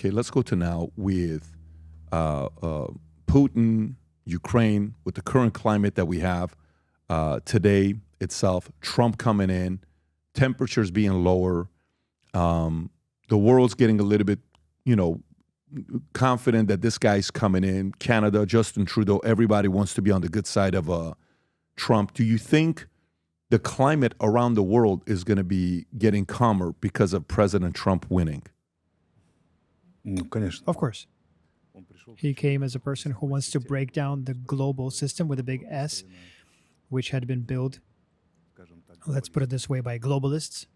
Okay, let's go to now with Putin, Ukraine, with the current climate that we have today itself, Trump coming in, temperatures being lower, the world's getting a little bit, confident that this guy's coming in. Canada, Justin Trudeau, everybody wants to be on the good side of Trump. Do you think the climate around the world is going to be getting calmer because of President Trump winning? Of course. He came as a person who wants to break down the global system with a big S, which had been built, let's put it this way, by globalists,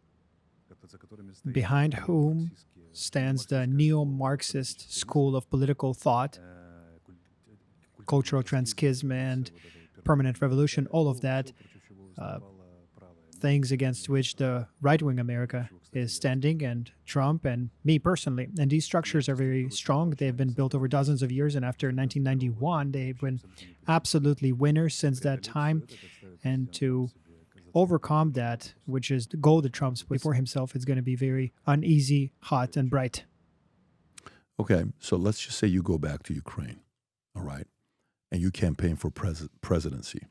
behind whom stands the neo-Marxist school of political thought, cultural Trotskyism and permanent revolution, all of that, things against which the right-wing America is standing, and Trump and me personally. And these structures are very strong. They've been built over dozens of years, and after 1991, they've been absolutely winners since that time. And to overcome that, which is the goal that Trump's put for himself, is going to be very uneasy, hot, and bright. Okay, so let's just say you go back to Ukraine, all right, and you campaign for presidency.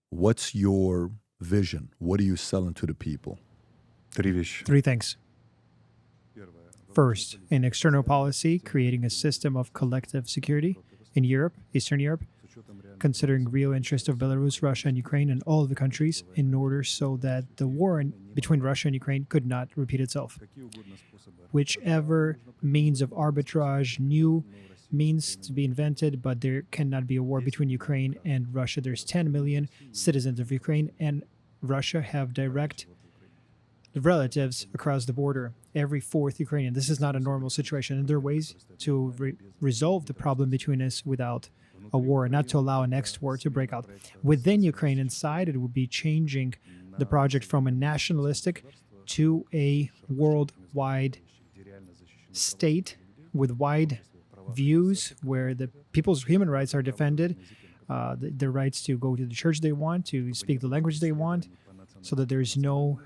What's your vision? What are you selling to the people? Three things. First, in external policy, creating a system of collective security in Europe, Eastern Europe, considering real interest of Belarus, Russia, and Ukraine, and all of the countries, in order so that the war between Russia and Ukraine could not repeat itself. Whichever means of arbitrage, new means to be invented, but there cannot be a war between Ukraine and Russia. There's 10 million citizens of Ukraine, and Russia have direct relatives across the border, every fourth Ukrainian. This is not a normal situation, and there are ways to resolve the problem between us without a war, not to allow a next war to break out. Within Ukraine, inside, it would be changing the project from a nationalistic to a worldwide state with wide views where the people's human rights are defended, their rights to go to the church they want, to speak the language they want, so that there's no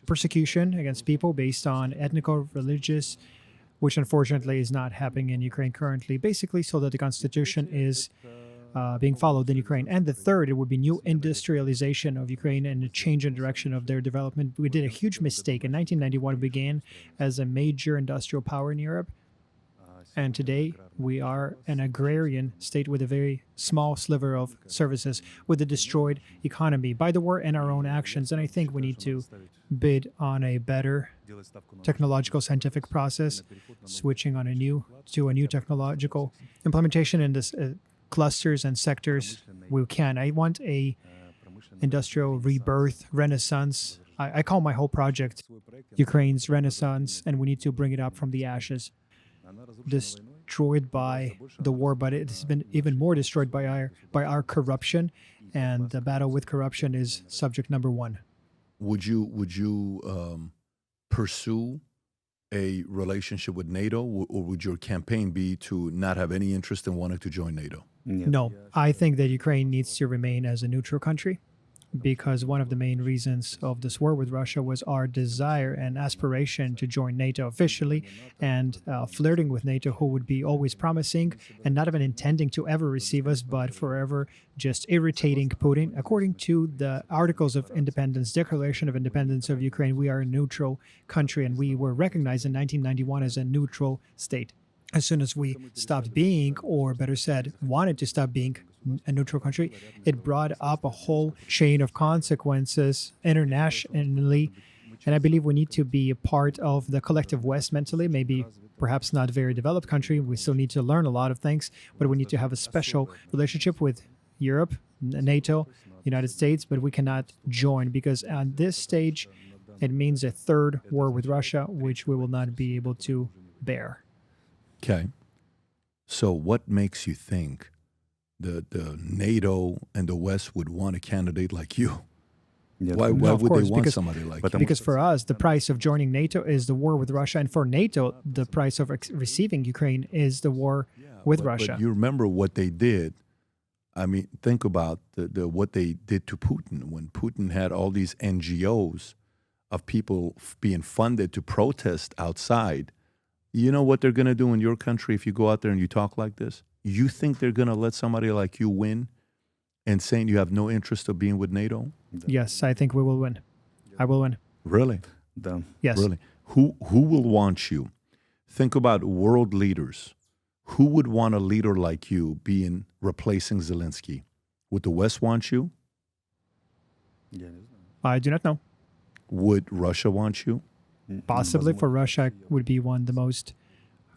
persecution against people based on ethnic or religious, which unfortunately is not happening in Ukraine currently, basically so that the constitution is being followed in Ukraine. And the third, it would be new industrialization of Ukraine and a change in direction of their development. We did a huge mistake. In 1991, we began as a major industrial power in Europe. And today, we are an agrarian state with a very small sliver of services, with a destroyed economy by the war and our own actions. And I think we need to bid on a better technological scientific process, switching on to a new technological implementation in this clusters and sectors we can. I want a industrial rebirth, renaissance. I call my whole project Ukraine's Renaissance, and we need to bring it up from the ashes. Destroyed by the war, but it has been even more destroyed by our corruption, and the battle with corruption is subject number one. Would you pursue a relationship with NATO, or would your campaign be to not have any interest in wanting to join NATO? No, I think that Ukraine needs to remain as a neutral country, because one of the main reasons of this war with Russia was our desire and aspiration to join NATO officially, and flirting with NATO, who would be always promising and not even intending to ever receive us, but forever just irritating Putin. According to the Articles of Independence, Declaration of Independence of Ukraine, we are a neutral country, and we were recognized in 1991 as a neutral state. As soon as we stopped being, or better said, wanted to stop being a neutral country, it brought up a whole chain of consequences internationally. And I believe we need to be a part of the collective West mentally, maybe perhaps not a very developed country. We still need to learn a lot of things, but we need to have a special relationship with Europe, NATO, United States, but we cannot join, because on this stage, it means a third war with Russia, which we will not be able to bear. Okay. So what makes you think the NATO and the West would want a candidate like you? Why would they want somebody like you? Because for us, the price of joining NATO is the war with Russia, and for NATO, the price of receiving Ukraine is the war with Russia. But you remember what they did. I mean, think about what they did to Putin when Putin had all these NGOs of people being funded to protest outside You know what they're going to do in your country if you go out there and you talk like this? You think they're going to let somebody like you win and saying you have no interest of being with NATO? Yes, I think we will win. I will win. Really? Да. Yes. Really? Who will want you? Think about world leaders. Who would want a leader like you being replacing Zelenskyy? Would the West want you? Я не знаю. I do not know. Would Russia want you? Possibly for Russia would be one the most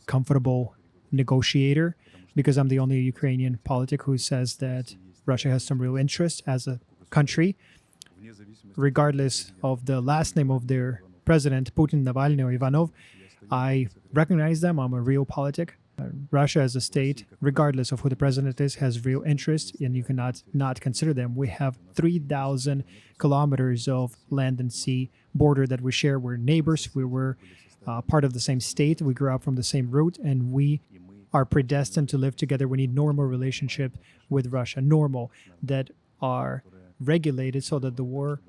comfortable negotiator, because I'm the only Ukrainian politic who says that Russia has some real interest as a country, regardless of the last name of their president, Putin, Navalny, or Ivanov. I recognize them. I'm a real politic. Russia as a state, regardless of who the president is, has real interest, and you cannot not consider them. We have 3,000 kilometers of land and sea border that we share. We're neighbors. We were part of the same state. We grew up from the same root, and we are predestined to live together. We need normal relationship with Russia, normal, that are regulated so that the war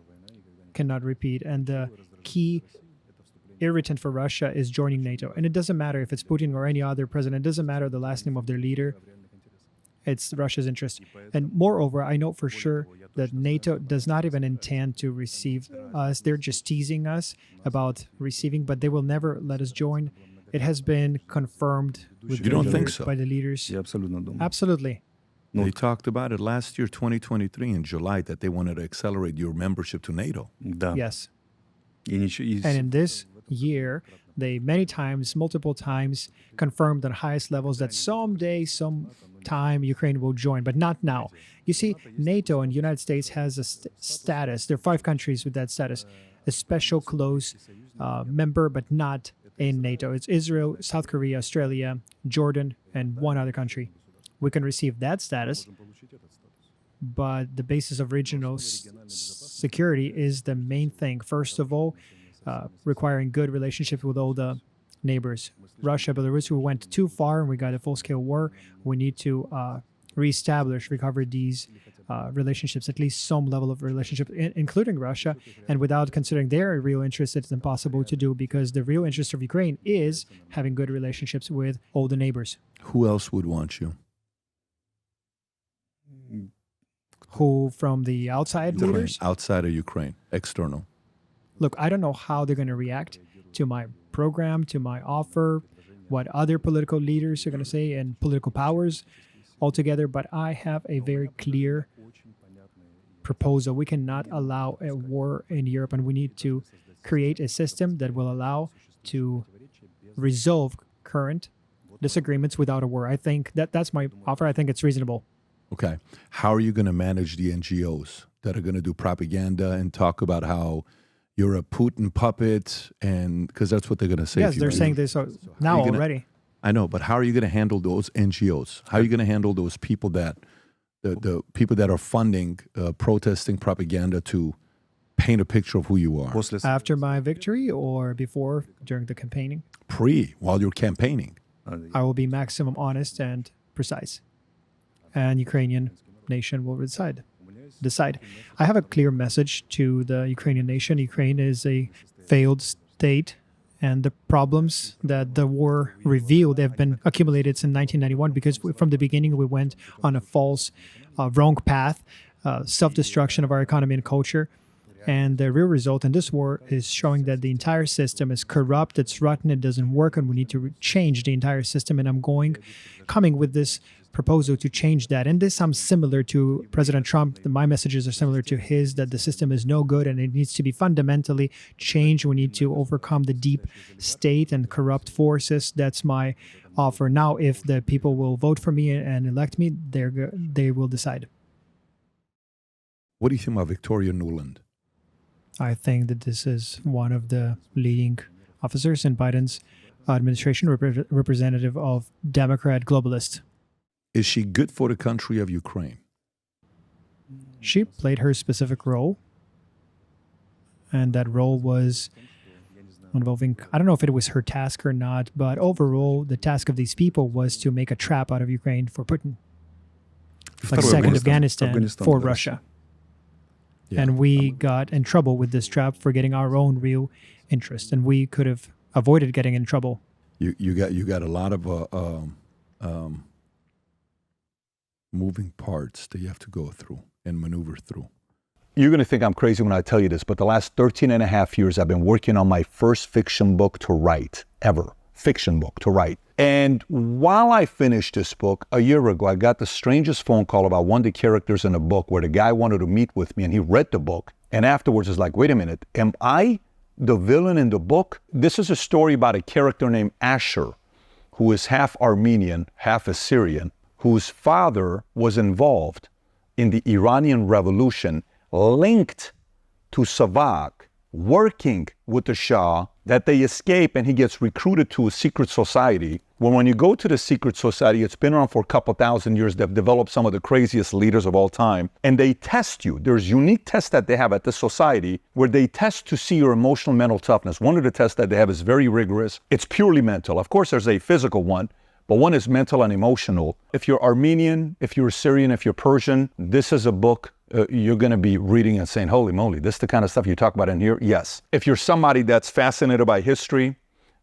cannot repeat. And the key irritant for Russia is joining NATO. And it doesn't matter if it's Putin or any other president. It doesn't matter the last name of their leader. It's Russia's interest. And moreover, I know for sure that NATO does not even intend to receive us. They're just teasing us about receiving, but they will never let us join. It has been confirmed with You don't think so? by the leaders. Я абсолютно думаю. Absolutely. They talked about it last year, 2023, in July, that they wanted to accelerate your membership to NATO. Да. Yes. И ничего- и And in this year, they many times, multiple times, confirmed on highest levels that someday, sometime, Ukraine will join, but not now. You see, NATO and the United States has a status. There are 5 countries with that status, a special close member, but not in NATO. It's Israel, South Korea, Australia, Jordan, and one other country. We can receive that status, but the basis of regional security is the main thing. First of all, requiring good relationships with all the neighbors. Russia, Belarus, we went too far and we got a full-scale war. We need to reestablish, recover these relationships, at least some level of relationship, including Russia. And without considering their real interest, it's impossible to do, because the real interest of Ukraine is having good relationships with all the neighbors. Who else would want you? Who from the outside Ukraine, leaders? outside of Ukraine, external. Look, I don't know how they're going to react to my program, to my offer, what other political leaders are going to say, and political powers altogether, but I have a very clear proposal. We cannot allow a war in Europe, and we need to create a system that will allow to resolve current disagreements without a war. I think that's my offer. I think it's reasonable. Okay. How are you going to manage the NGOs that are going to do propaganda and talk about how you're a Putin puppet? And because that's what they're going to say. Yes, they're saying this now already. I know, but how are you going to handle those NGOs? How are you going to handle those people that the people that are funding protesting propaganda to paint a picture of who you are? After my victory or before, during the campaigning? While you're campaigning. I will be maximum honest and precise. And Ukrainian nation will decide. I have a clear message to the Ukrainian nation. Ukraine is a failed state, and the problems that the war revealed have been accumulated since 1991, because from the beginning we went on a false, wrong path, self-destruction of our economy and culture. And the real result in this war is showing that the entire system is corrupt, it's rotten, it doesn't work, and we need to change the entire system. And I'm coming with this proposal to change that. And this, I'm similar to President Trump. My messages are similar to his, that the system is no good and it needs to be fundamentally changed. We need to overcome the deep state and corrupt forces. That's my offer. Now, if the people will vote for me and elect me, they will decide. What do you think about Victoria Nuland? I think that this is one of the leading officers in Biden's administration, representative of Democrat globalists. Is she good for the country of Ukraine? She played her specific role, and that role was involving, I don't know if it was her task or not, but overall, the task of these people was to make a trap out of Ukraine for Putin, like second Afghanistan for Russia. Yeah. And we got in trouble with this trap for getting our own real interest, and we could have avoided getting in trouble. You got a lot of moving parts that you have to go through and maneuver through. You're going to think I'm crazy when I tell you this, but the last 13 and a half years, I've been working on my first fiction book to write, ever. Fiction book to write. And while I finished this book, a year ago, I got the strangest phone call about one of the characters in the book where the guy wanted to meet with me, and he read the book. And afterwards, is like, wait a minute, am I the villain in the book? This is a story about a character named Asher, who is half Armenian, half Assyrian, whose father was involved in the Iranian Revolution, linked to Savak, working with the Shah, that they escape and he gets recruited to a secret society. When you go to the secret society, it's been around for a couple thousand years. They've developed some of the craziest leaders of all time. And they test you. There's unique tests that they have at this society where they test to see your emotional mental toughness. One of the tests that they have is very rigorous. It's purely mental. Of course, there's a physical one, but one is mental and emotional. If you're Armenian, if you're Syrian, if you're Persian, this is a book you're going to be reading and saying, holy moly, this is the kind of stuff you talk about in here? Yes. If you're somebody that's fascinated by history,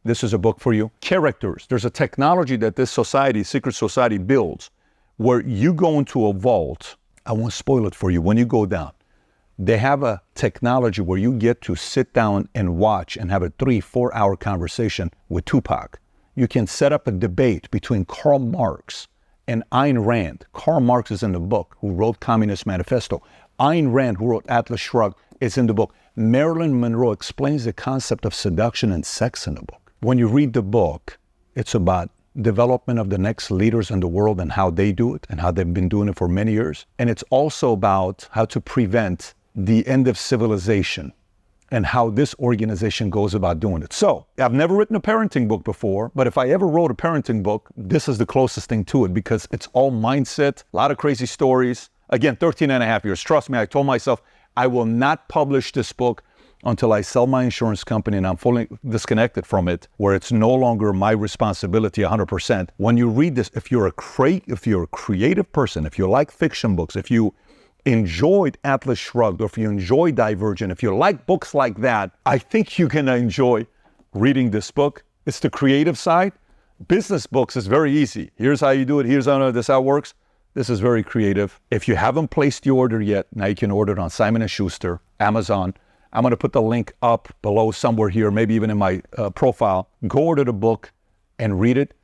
this is a book for you. Characters. There's a technology that this society, secret society, builds where you go into a vault. I won't spoil it for you. When you go down, they have a technology where you get to sit down and watch and have a 3-4 hour conversation with Tupac. You can set up a debate between Karl Marx and Ayn Rand. Karl Marx is in the book, who wrote Communist Manifesto. Ayn Rand, who wrote Atlas Shrugged, is in the book. Marilyn Monroe explains the concept of seduction and sex in the book. When you read the book, it's about development of the next leaders in the world and how they do it and how they've been doing it for many years. And it's also about how to prevent the end of civilization and how this organization goes about doing it. So, I've never written a parenting book before, but if I ever wrote a parenting book, this is the closest thing to it because it's all mindset, a lot of crazy stories. Again, 13 and a half years. Trust me, I told myself I will not publish this book until I sell my insurance company and I'm fully disconnected from it, where it's no longer my responsibility 100%. When you read this, if you're a creative person, if you like fiction books, if you enjoyed Atlas Shrugged, or if you enjoy Divergent, if you like books like that, I think you're going to enjoy reading this book. It's the creative side. Business books is very easy. Here's how you do it. Here's how this how it works. This is very creative. If you haven't placed the order yet, now you can order it on Simon & Schuster, Amazon. I'm going to put the link up below somewhere here, maybe even in my profile. Go order the book and read it.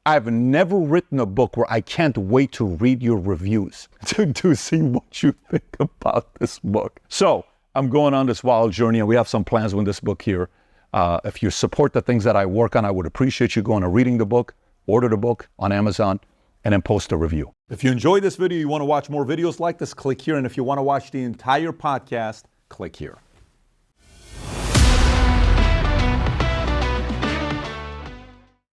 I've never written a book where I can't wait to read your reviews to see what you think about this book. So I'm going on this wild journey, and we have some plans with this book here. If you support the things that I work on, I would appreciate you going and reading the book, order the book on Amazon, and then post a review. If you enjoyed this video, you want to watch more videos like this, click here. And if you want to watch the entire podcast, click here.